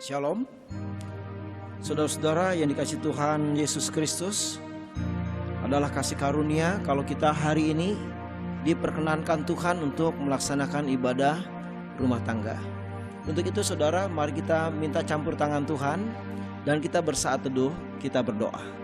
Shalom. Saudara-saudara yang dikasihi Tuhan Yesus Kristus, adalah kasih karunia kalau kita hari ini diperkenankan Tuhan untuk melaksanakan ibadah rumah tangga. Untuk itu saudara, mari kita minta campur tangan Tuhan dan kita bersaat teduh, kita berdoa.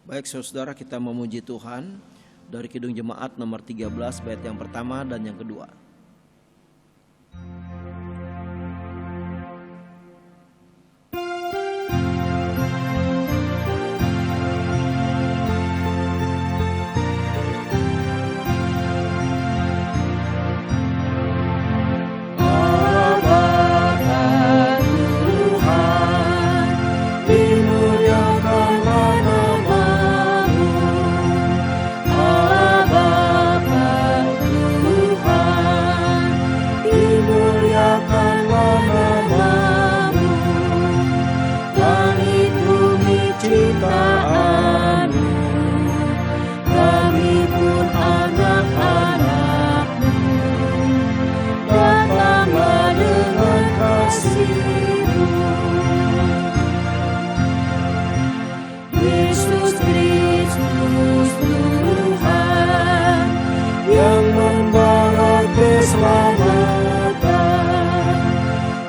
Baik saudara, kita memuji Tuhan dari Kidung Jemaat nomor 13 bait yang pertama dan yang kedua.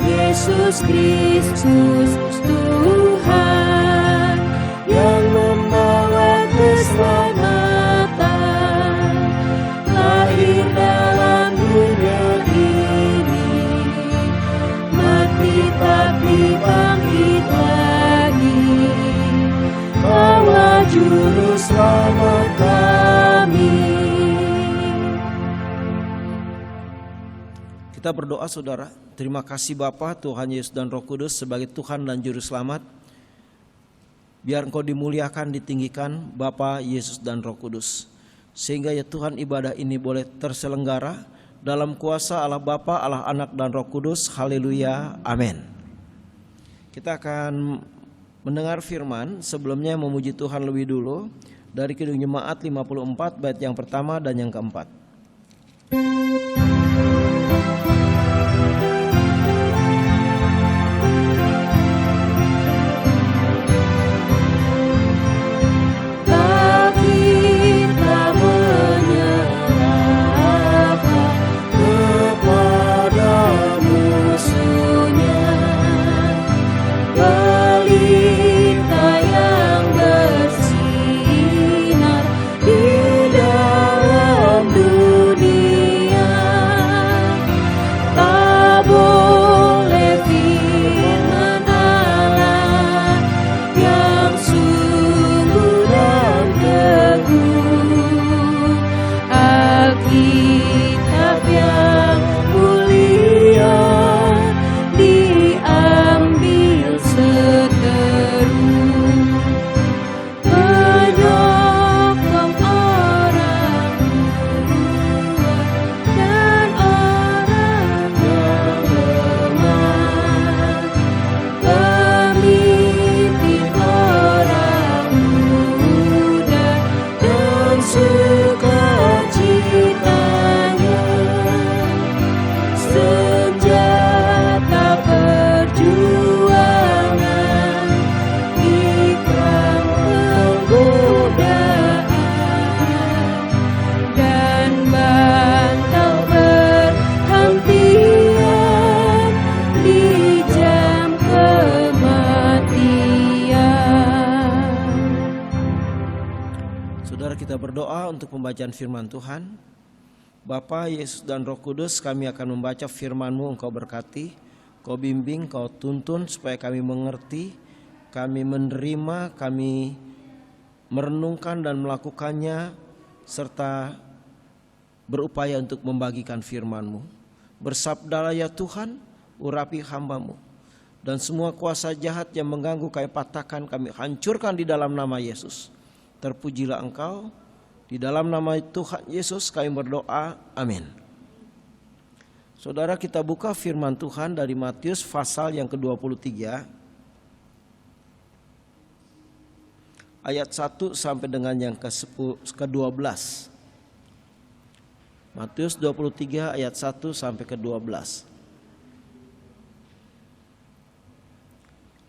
Yesus Kristus Tuhan yang membawa keselamatan, lahir dalam dunia ini, mati tapi bangkit lagi, bawa juru selamat kami. Kita berdoa saudara. Terima kasih Bapa, Tuhan Yesus dan Roh Kudus sebagai Tuhan dan Juru Selamat. Biar Engkau dimuliakan, ditinggikan Bapa, Yesus dan Roh Kudus. Sehingga ya Tuhan, ibadah ini boleh terselenggara dalam kuasa Allah Bapa, Allah Anak dan Roh Kudus. Haleluya, amin. Kita akan mendengar firman. Sebelumnya memuji Tuhan lebih dulu dari Kidung Jemaat 54 bait yang pertama dan yang keempat. Pembacaan firman Tuhan. Bapa, Yesus dan Roh Kudus, kami akan membaca firman-Mu. Engkau berkati, Kau bimbing, Kau tuntun supaya kami mengerti, kami menerima, kami merenungkan dan melakukannya, serta berupaya untuk membagikan firman-Mu. Bersabdalah ya Tuhan, urapi hamba-Mu. Dan semua kuasa jahat yang mengganggu kami patahkan, kami hancurkan di dalam nama Yesus. Terpujilah Engkau. Di dalam nama Tuhan Yesus kami berdoa, amin. Saudara, kita buka firman Tuhan dari Matius pasal yang ke-23 ayat 1 sampai dengan yang ke-12. Matius 23 ayat 1 sampai ke-12.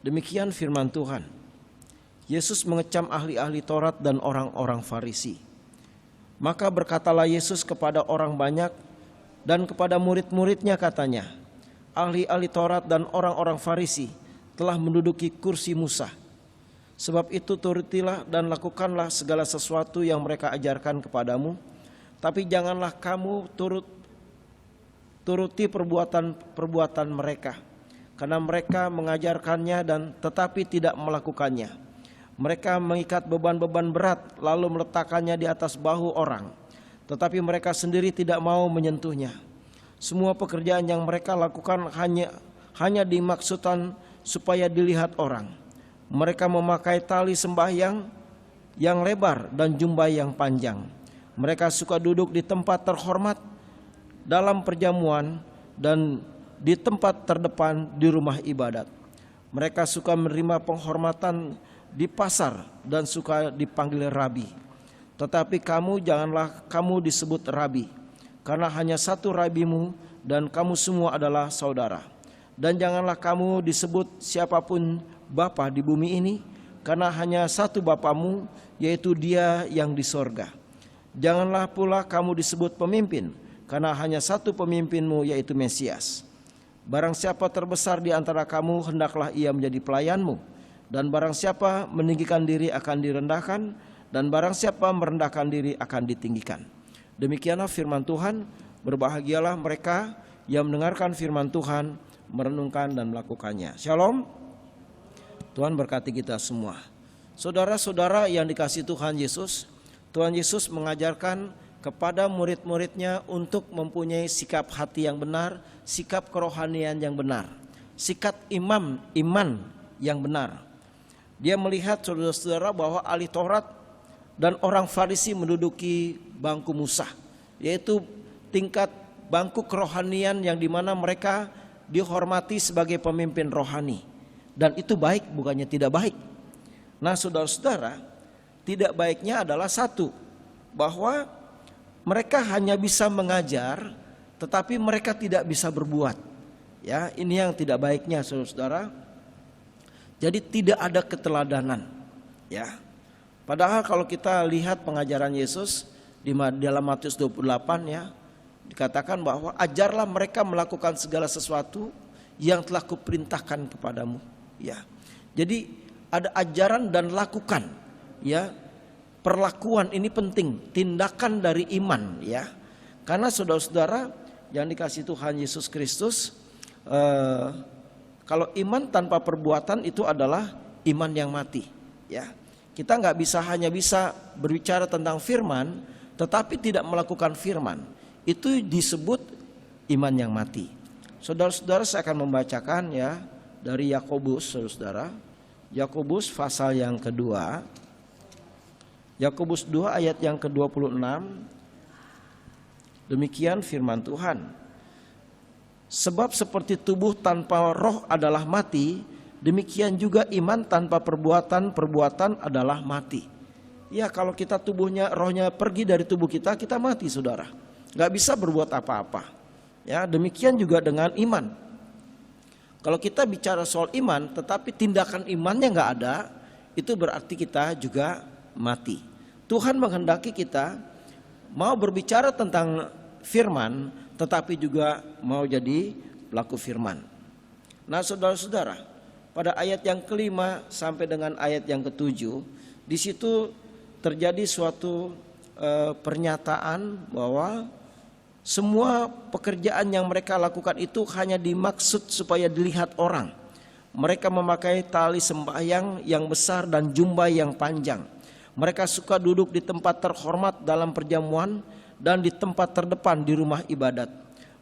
Demikian firman Tuhan. Yesus mengecam ahli-ahli Taurat dan orang-orang Farisi. Maka berkatalah Yesus kepada orang banyak dan kepada murid-muridnya, katanya, ahli-ahli Taurat dan orang-orang Farisi telah menduduki kursi Musa. Sebab itu turutilah dan lakukanlah segala sesuatu yang mereka ajarkan kepadamu. Tapi janganlah kamu turuti perbuatan mereka, karena mereka mengajarkannya dan tetapi tidak melakukannya. Mereka mengikat beban-beban berat lalu meletakkannya di atas bahu orang, tetapi mereka sendiri tidak mau menyentuhnya. Semua pekerjaan yang mereka lakukan hanya dimaksudkan supaya dilihat orang. Mereka memakai tali sembahyang yang lebar dan jubah yang panjang. Mereka suka duduk di tempat terhormat dalam perjamuan dan di tempat terdepan di rumah ibadat. Mereka suka menerima penghormatan di pasar dan suka dipanggil rabi. Tetapi kamu, janganlah kamu disebut rabi, karena hanya satu rabimu dan kamu semua adalah saudara. Dan janganlah kamu disebut siapapun bapa di bumi ini, karena hanya satu bapamu, yaitu Dia yang di sorga. Janganlah pula kamu disebut pemimpin, karena hanya satu pemimpinmu, yaitu Mesias. Barang siapa terbesar di antara kamu, hendaklah ia menjadi pelayanmu. Dan barang siapa meninggikan diri akan direndahkan, dan barang siapa merendahkan diri akan ditinggikan. Demikianlah firman Tuhan. Berbahagialah mereka yang mendengarkan firman Tuhan, merenungkan dan melakukannya. Shalom. Tuhan berkati kita semua. Saudara-saudara yang dikasihi Tuhan Yesus, Tuhan Yesus mengajarkan kepada murid-muridnya untuk mempunyai sikap hati yang benar, sikap kerohanian yang benar, sikap iman yang benar. Dia melihat saudara-saudara bahwa ahli Taurat dan orang Farisi menduduki bangku Musa, yaitu tingkat bangku kerohanian yang dimana mereka dihormati sebagai pemimpin rohani. Dan itu baik, bukannya tidak baik. Nah saudara-saudara, tidak baiknya adalah satu, bahwa mereka hanya bisa mengajar tetapi mereka tidak bisa berbuat. Ya, ini yang tidak baiknya saudara-saudara. Jadi tidak ada keteladanan, ya. Padahal kalau kita lihat pengajaran Yesus di dalam Matius 28, ya, dikatakan bahwa ajarlah mereka melakukan segala sesuatu yang telah kuperintahkan kepadamu, ya. Jadi ada ajaran dan lakukan, ya. Perlakuan ini penting, tindakan dari iman, ya. Karena saudara-saudara yang dikasihi Tuhan Yesus Kristus, kalau iman tanpa perbuatan itu adalah iman yang mati, ya. Kita hanya bisa berbicara tentang firman, tetapi tidak melakukan firman. Itu disebut iman yang mati. Saudara-saudara, saya akan membacakan, ya, dari Yakobus, saudara-saudara. Yakobus pasal yang kedua. Yakobus 2 ayat yang ke-26. Demikian firman Tuhan. Sebab seperti tubuh tanpa roh adalah mati, demikian juga iman tanpa perbuatan adalah mati. Ya, kalau kita rohnya pergi dari tubuh kita, kita mati saudara. Gak bisa berbuat apa-apa. Ya, demikian juga dengan iman. Kalau kita bicara soal iman, tetapi tindakan imannya gak ada, itu berarti kita juga mati. Tuhan menghendaki kita mau berbicara tentang firman, tetapi juga mau jadi pelaku firman. Nah saudara-saudara, pada ayat yang kelima sampai dengan ayat yang ketujuh, di situ terjadi suatu pernyataan bahwa semua pekerjaan yang mereka lakukan itu hanya dimaksud supaya dilihat orang. Mereka memakai tali sembahyang yang besar dan jubah yang panjang. Mereka suka duduk di tempat terhormat dalam perjamuan dan di tempat terdepan di rumah ibadat.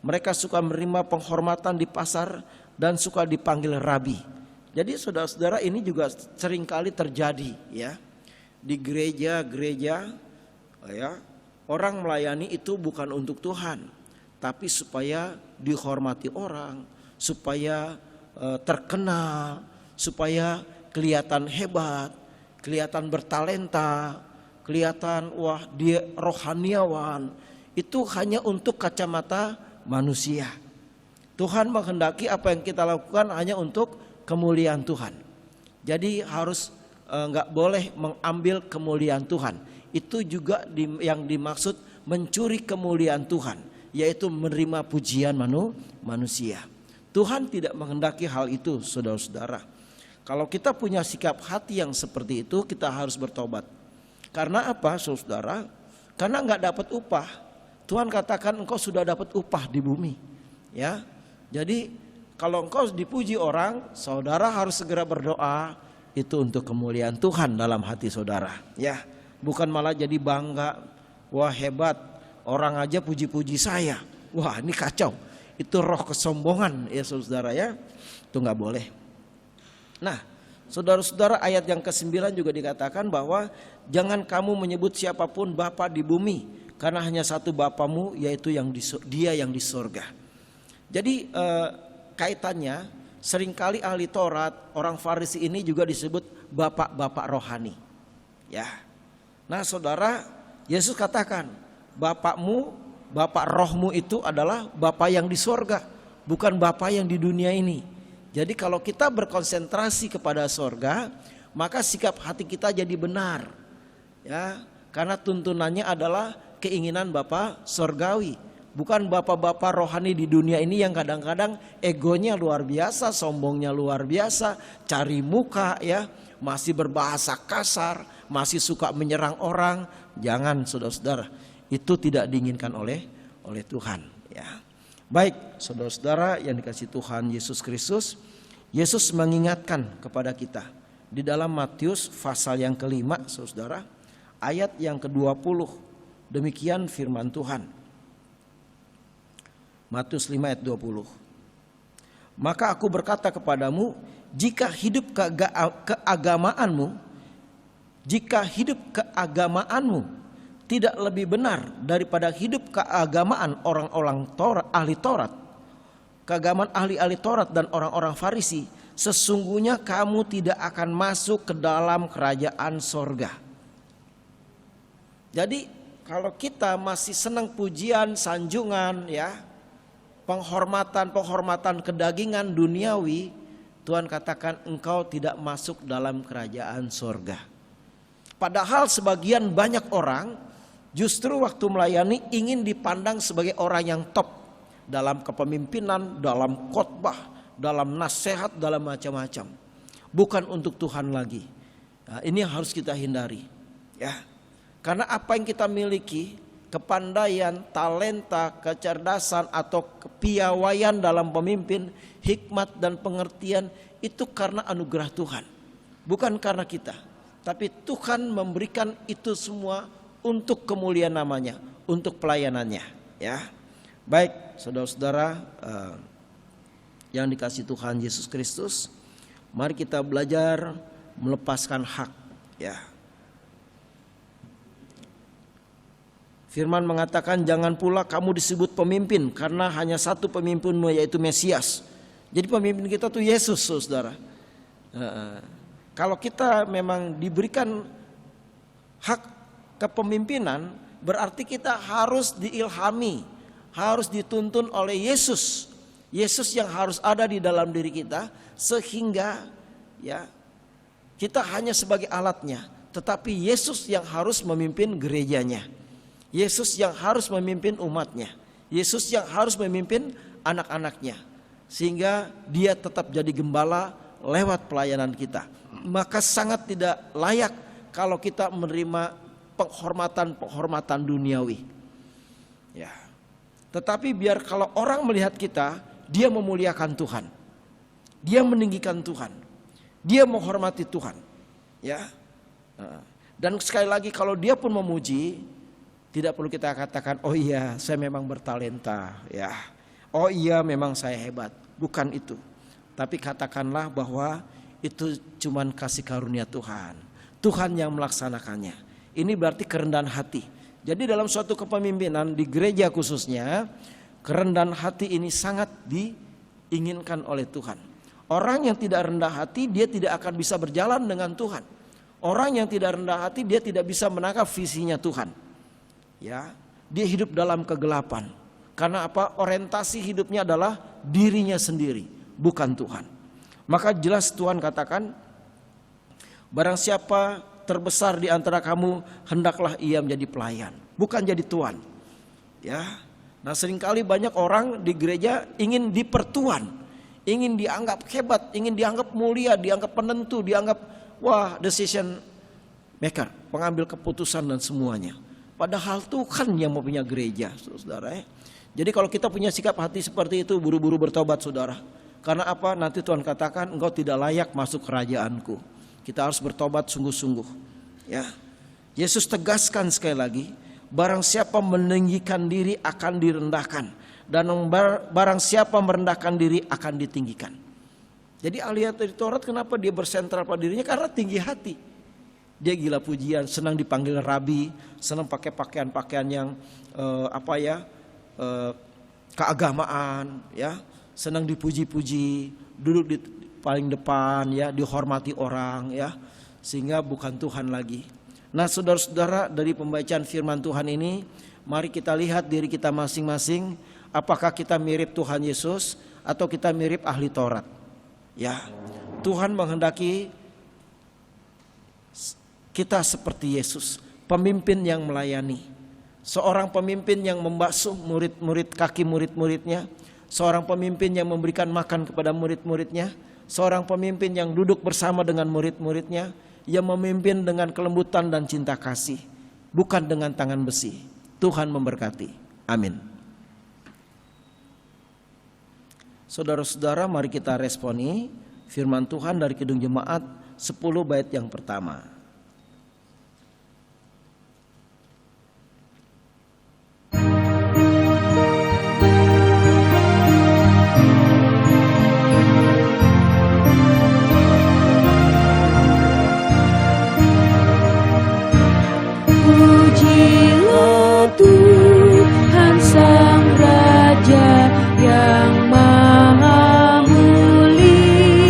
Mereka suka menerima penghormatan di pasar dan suka dipanggil rabi. Jadi saudara-saudara, ini juga seringkali terjadi ya. Di gereja-gereja ya, orang melayani itu bukan untuk Tuhan, tapi supaya dihormati orang, supaya terkenal, supaya kelihatan hebat, kelihatan bertalenta, kelihatan wah dia rohaniawan. Itu hanya untuk kacamata manusia. Tuhan menghendaki apa yang kita lakukan hanya untuk kemuliaan Tuhan. Jadi harus nggak boleh mengambil kemuliaan Tuhan. Itu juga yang dimaksud mencuri kemuliaan Tuhan, yaitu menerima pujian manusia. Tuhan tidak menghendaki hal itu, saudara-saudara. Kalau kita punya sikap hati yang seperti itu, kita harus bertobat. Karena apa, saudara? Karena nggak dapat upah. Tuhan katakan engkau sudah dapat upah di bumi. Ya, jadi kalau engkau dipuji orang, saudara harus segera berdoa. Itu untuk kemuliaan Tuhan dalam hati saudara. Ya, bukan malah jadi bangga. Wah hebat, orang aja puji-puji saya. Wah ini kacau. Itu roh kesombongan ya saudara ya. Itu nggak boleh. Nah, saudara-saudara, ayat yang ke-9 juga dikatakan bahwa jangan kamu menyebut siapapun bapa di bumi, karena hanya satu Bapamu, yaitu Dia yang di sorga. Jadi kaitannya seringkali ahli Taurat, orang Farisi ini juga disebut bapak-bapak rohani. Ya. Nah, saudara, Yesus katakan, Bapakmu, Bapak rohmu itu adalah Bapa yang di sorga, bukan Bapa yang di dunia ini. Jadi kalau kita berkonsentrasi kepada sorga, maka sikap hati kita jadi benar. Ya, karena tuntunannya adalah keinginan Bapa sorgawi, bukan bapak-bapak rohani di dunia ini yang kadang-kadang egonya luar biasa, sombongnya luar biasa, cari muka ya, masih berbahasa kasar, masih suka menyerang orang. Jangan saudara-saudara, itu tidak diinginkan oleh Tuhan ya. Baik, saudara-saudara yang dikasihi Tuhan Yesus Kristus, Yesus mengingatkan kepada kita di dalam Matius pasal yang ke-5, saudara, ayat yang ke-20. Demikian firman Tuhan. Matius 5 ayat 20. Maka aku berkata kepadamu, jika hidup keagamaanmu tidak lebih benar daripada hidup keagamaan orang-orang ahli Taurat, keagamaan ahli-ahli Taurat dan orang-orang Farisi, sesungguhnya kamu tidak akan masuk ke dalam kerajaan sorga. Jadi kalau kita masih senang pujian, sanjungan ya, penghormatan kedagingan duniawi, Tuhan katakan engkau tidak masuk dalam kerajaan sorga. Padahal sebagian banyak orang justru waktu melayani ingin dipandang sebagai orang yang top dalam kepemimpinan, dalam khotbah, dalam nasihat, dalam macam-macam. Bukan untuk Tuhan lagi. Nah, ini harus kita hindari. Ya, karena apa yang kita miliki, kepandaian, talenta, kecerdasan atau kepiawaian dalam pemimpin, hikmat dan pengertian, itu karena anugerah Tuhan, bukan karena kita. Tapi Tuhan memberikan itu semua untuk kemuliaan namanya, untuk pelayanannya ya. Baik saudara-saudara yang dikasihi Tuhan Yesus Kristus, mari kita belajar melepaskan hak ya. Firman mengatakan jangan pula kamu disebut pemimpin, karena hanya satu pemimpinmu, yaitu Mesias. Jadi pemimpin kita tuh Yesus, saudara. Kalau kita memang diberikan hak kepemimpinan, berarti kita harus diilhami, harus dituntun oleh Yesus. Yesus yang harus ada di dalam diri kita, sehingga ya kita hanya sebagai alatnya, tetapi Yesus yang harus memimpin gerejanya. Yesus yang harus memimpin umatnya. Yesus yang harus memimpin anak-anaknya, sehingga dia tetap jadi gembala lewat pelayanan kita. Maka sangat tidak layak kalau kita menerima penghormatan duniawi ya. Tetapi biar kalau orang melihat kita, dia memuliakan Tuhan, dia meninggikan Tuhan, dia menghormati Tuhan ya. Dan sekali lagi, kalau dia pun memuji, Tidak perlu kita katakan, oh iya saya memang bertalenta, ya. Oh iya memang saya hebat. Bukan itu. Tapi katakanlah bahwa itu cuman kasih karunia Tuhan. Tuhan yang melaksanakannya. Ini berarti kerendahan hati. Jadi dalam suatu kepemimpinan di gereja khususnya, kerendahan hati ini sangat diinginkan oleh Tuhan. Orang yang tidak rendah hati, dia tidak akan bisa berjalan dengan Tuhan. Orang yang tidak rendah hati, dia tidak bisa menangkap visinya Tuhan. Ya, dia hidup dalam kegelapan. Karena apa? Orientasi hidupnya adalah dirinya sendiri, bukan Tuhan. Maka jelas Tuhan katakan, barang siapa terbesar di antara kamu, hendaklah ia menjadi pelayan, bukan jadi tuan. Ya. Nah, seringkali banyak orang di gereja ingin dipertuan, ingin dianggap hebat, ingin dianggap mulia, dianggap penentu, dianggap wah decision maker, pengambil keputusan dan semuanya. Padahal Tuhan yang mempunyai gereja, saudara. Jadi kalau kita punya sikap hati seperti itu, buru-buru bertobat, saudara. Karena apa? Nanti Tuhan katakan engkau tidak layak masuk kerajaanku. Kita harus bertobat sungguh-sungguh. Ya, Yesus tegaskan sekali lagi, barang siapa meninggikan diri akan direndahkan, dan barang siapa merendahkan diri akan ditinggikan. Jadi ahli Taurat kenapa dia bersentral pada dirinya? Karena tinggi hati. Dia gila pujian, senang dipanggil rabi, senang pakai pakaian-pakaian yang keagamaan, ya, senang dipuji-puji, duduk di paling depan, ya, dihormati orang, ya, sehingga bukan Tuhan lagi. Nah, saudara-saudara, dari pembacaan firman Tuhan ini, mari kita lihat diri kita masing-masing, apakah kita mirip Tuhan Yesus atau kita mirip ahli Taurat. Ya, Tuhan menghendaki kita seperti Yesus, pemimpin yang melayani, seorang pemimpin yang membasuh murid-murid kaki murid-muridnya, seorang pemimpin yang memberikan makan kepada murid-muridnya, seorang pemimpin yang duduk bersama dengan murid-muridnya, yang memimpin dengan kelembutan dan cinta kasih, bukan dengan tangan besi. Tuhan memberkati. Amin. Saudara-saudara, mari kita responi firman Tuhan dari Kidung Jemaat 10 bait yang pertama. Pujilah Tuhan Sang Raja yang Maha Mulia,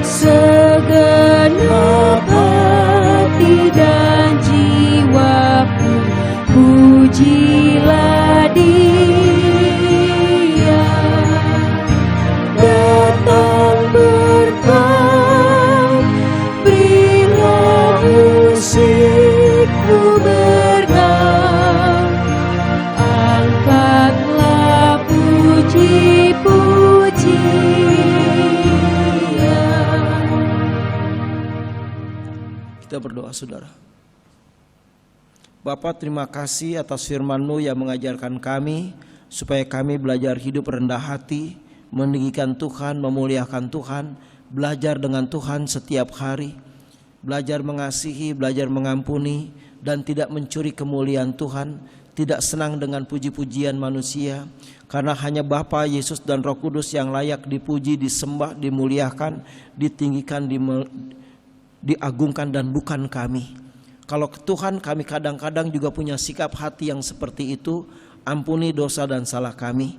segenap hati dan jiwaku pujilah Dia. Datang berkat, berilah musikku bergam, angkatlah puji-pujian. Kita berdoa, saudara. Bapa, terima kasih atas firman-Mu yang mengajarkan kami supaya kami belajar hidup rendah hati, meninggikan Tuhan, memuliakan Tuhan, belajar dengan Tuhan setiap hari, belajar mengasihi, belajar mengampuni, dan tidak mencuri kemuliaan Tuhan, tidak senang dengan puji-pujian manusia, karena hanya Bapa, Yesus, dan Roh Kudus yang layak dipuji, disembah, dimuliakan, ditinggikan, diagungkan, dan bukan kami. Kalau Tuhan, kami kadang-kadang juga punya sikap hati yang seperti itu, ampuni dosa dan salah kami.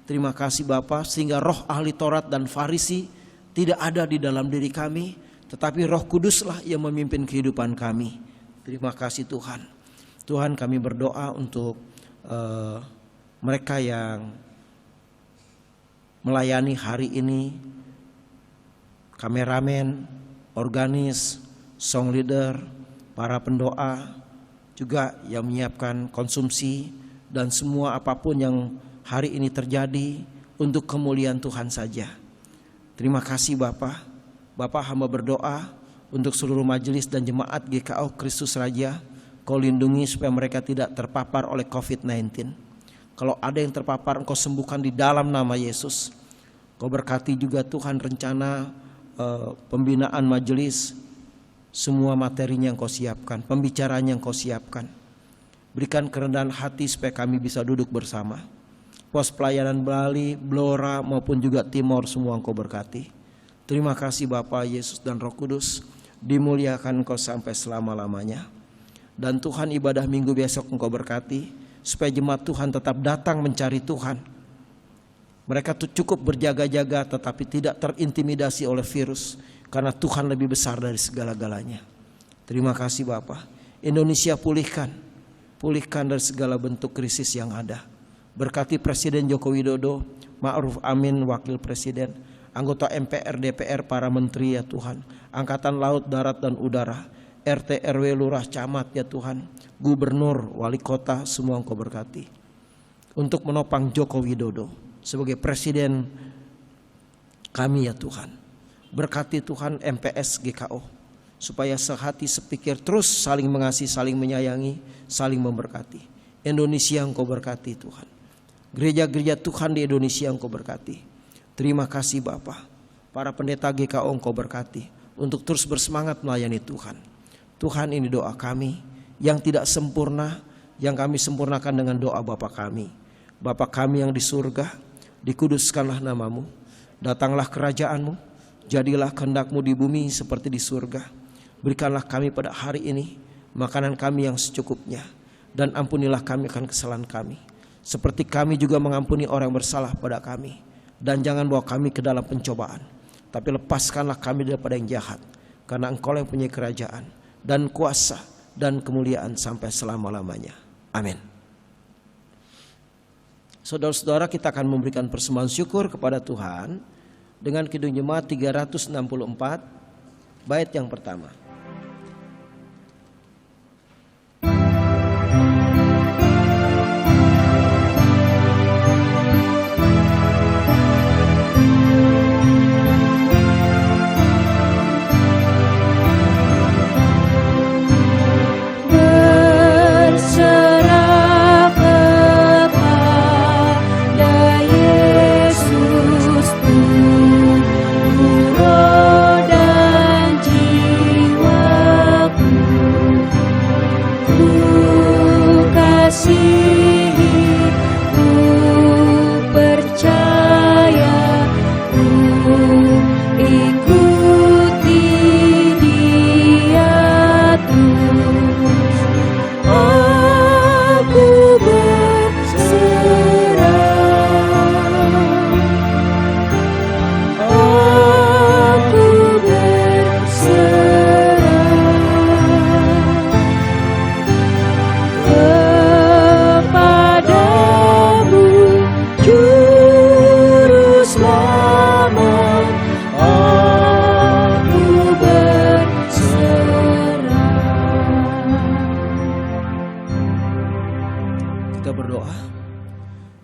Terima kasih Bapa, sehingga roh ahli Taurat dan Farisi tidak ada di dalam diri kami, tetapi Roh Kuduslah yang memimpin kehidupan kami. Terima kasih Tuhan. Tuhan, kami berdoa untuk mereka yang melayani hari ini, kameramen, organis, song leader, para pendoa, juga yang menyiapkan konsumsi, dan semua apapun yang hari ini terjadi untuk kemuliaan Tuhan saja. Terima kasih Bapa. Bapa, hamba berdoa untuk seluruh majelis dan jemaat GKO Kristus Raja. Kau lindungi supaya mereka tidak terpapar oleh COVID-19. Kalau ada yang terpapar, Engkau sembuhkan di dalam nama Yesus. Kau berkati juga Tuhan rencana pembinaan majelis semua materinya yang Kau siapkan, pembicaranya yang Kau siapkan. Berikan kerendahan hati supaya kami bisa duduk bersama. Pos pelayanan Bali, Blora maupun juga Timor semua Engkau berkati. Terima kasih Bapa, Yesus dan Roh Kudus. Dimuliakan Engkau sampai selama-lamanya. Dan Tuhan, ibadah minggu besok Engkau berkati, supaya jemaat Tuhan tetap datang mencari Tuhan. Mereka tuh cukup berjaga-jaga tetapi tidak terintimidasi oleh virus, karena Tuhan lebih besar dari segala-galanya. Terima kasih Bapa. Indonesia pulihkan dari segala bentuk krisis yang ada. Berkati Presiden Joko Widodo, Ma'ruf Amin Wakil Presiden, anggota MPR, DPR, para menteri ya Tuhan, Angkatan Laut, Darat dan Udara, RT, RW, Lurah, Camat ya Tuhan, Gubernur, Wali Kota, semua Engkau berkati. Untuk menopang Joko Widodo sebagai Presiden kami ya Tuhan. Berkati Tuhan MPS GKO, supaya sehati sepikir terus saling mengasihi, saling menyayangi, saling memberkati. Indonesia Engkau berkati Tuhan. Gereja-gereja Tuhan di Indonesia Engkau berkati. Terima kasih Bapa. Para pendeta GKO Engkau berkati untuk terus bersemangat melayani Tuhan. Tuhan, ini doa kami yang tidak sempurna, yang kami sempurnakan dengan doa Bapa kami. Bapa kami yang di surga, dikuduskanlah namamu, datanglah kerajaan-Mu, jadilah kehendak-Mu di bumi seperti di surga. Berikanlah kami pada hari ini makanan kami yang secukupnya, dan ampunilah kami akan kesalahan kami, seperti kami juga mengampuni orang yang bersalah pada kami. Dan jangan bawa kami ke dalam pencobaan, tapi lepaskanlah kami daripada yang jahat, karena Engkau yang punya kerajaan dan kuasa dan kemuliaan sampai selama-lamanya. Amin. Saudara-saudara, kita akan memberikan persembahan syukur kepada Tuhan dengan Kidung Jemaat 364, bait yang pertama.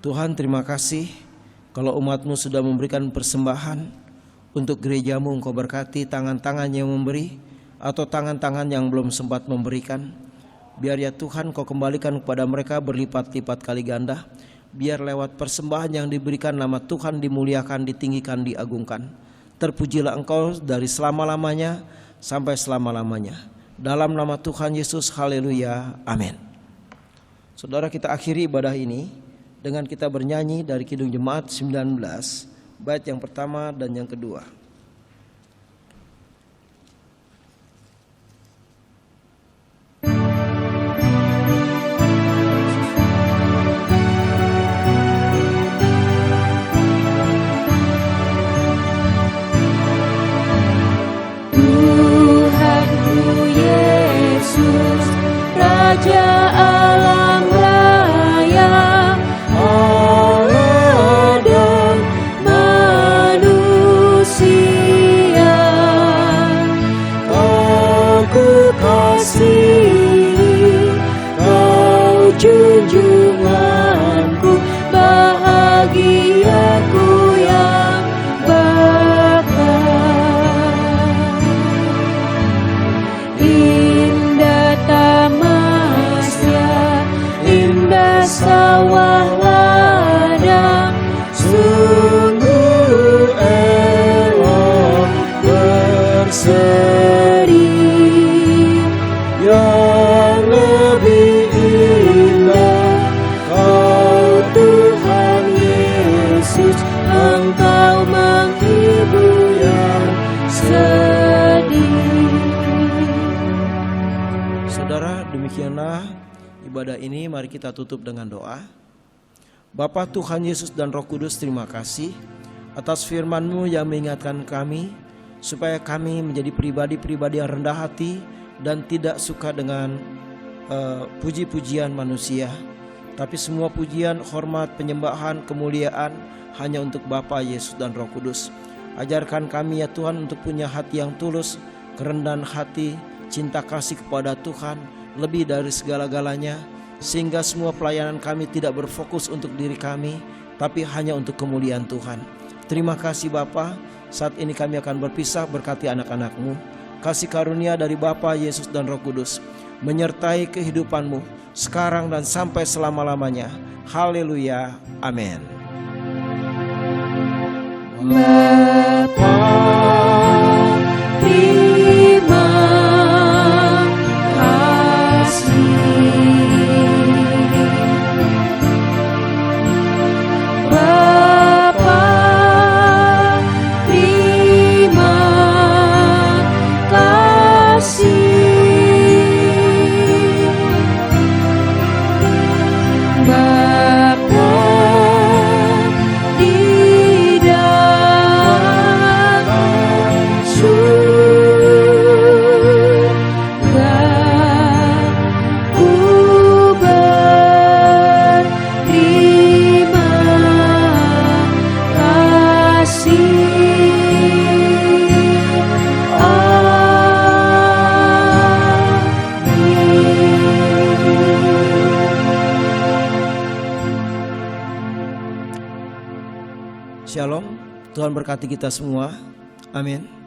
Tuhan, terima kasih kalau umat-Mu sudah memberikan persembahan untuk gereja-Mu. Engkau berkati tangan-tangan yang memberi atau tangan-tangan yang belum sempat memberikan. Biar ya Tuhan Kau kembalikan kepada mereka berlipat-lipat kali ganda. Biar lewat persembahan yang diberikan nama Tuhan dimuliakan, ditinggikan, diagungkan. Terpujilah Engkau dari selama-lamanya sampai selama-lamanya. Dalam nama Tuhan Yesus, haleluya, amin. Saudara, kita akhiri ibadah ini dengan kita bernyanyi dari Kidung Jemaat 19, bait yang pertama dan yang kedua. Tuhanku Yesus, Raja alam raya, Allah dan manusia, Aku kasihi, Kau junjunganku, bahagiaku yang bakal. Indah tamasya, indah sawah ladang, sungguh elok berseri. akhirnya ibadah ini, mari kita tutup dengan doa. Bapa Tuhan Yesus dan Roh Kudus, terima kasih atas firman-Mu yang mengingatkan kami supaya kami menjadi pribadi-pribadi yang rendah hati dan tidak suka dengan puji-pujian manusia, tapi semua pujian, hormat, penyembahan, kemuliaan hanya untuk Bapa, Yesus dan Roh Kudus. Ajarkan kami ya Tuhan untuk punya hati yang tulus, kerendahan hati, cinta kasih kepada Tuhan lebih dari segala-galanya, sehingga semua pelayanan kami tidak berfokus untuk diri kami, tapi hanya untuk kemuliaan Tuhan. Terima kasih Bapa. Saat ini kami akan berpisah, berkati anak-anak-Mu. Kasih karunia dari Bapa, Yesus dan Roh Kudus menyertai kehidupan-Mu sekarang dan sampai selama-lamanya. Haleluya. Amin. Bapa, terima kasih. Bapa, terima kasih. Bapa di dalam surga, ku berterima kasih. Shalom. Tuhan berkati kita semua. Amin.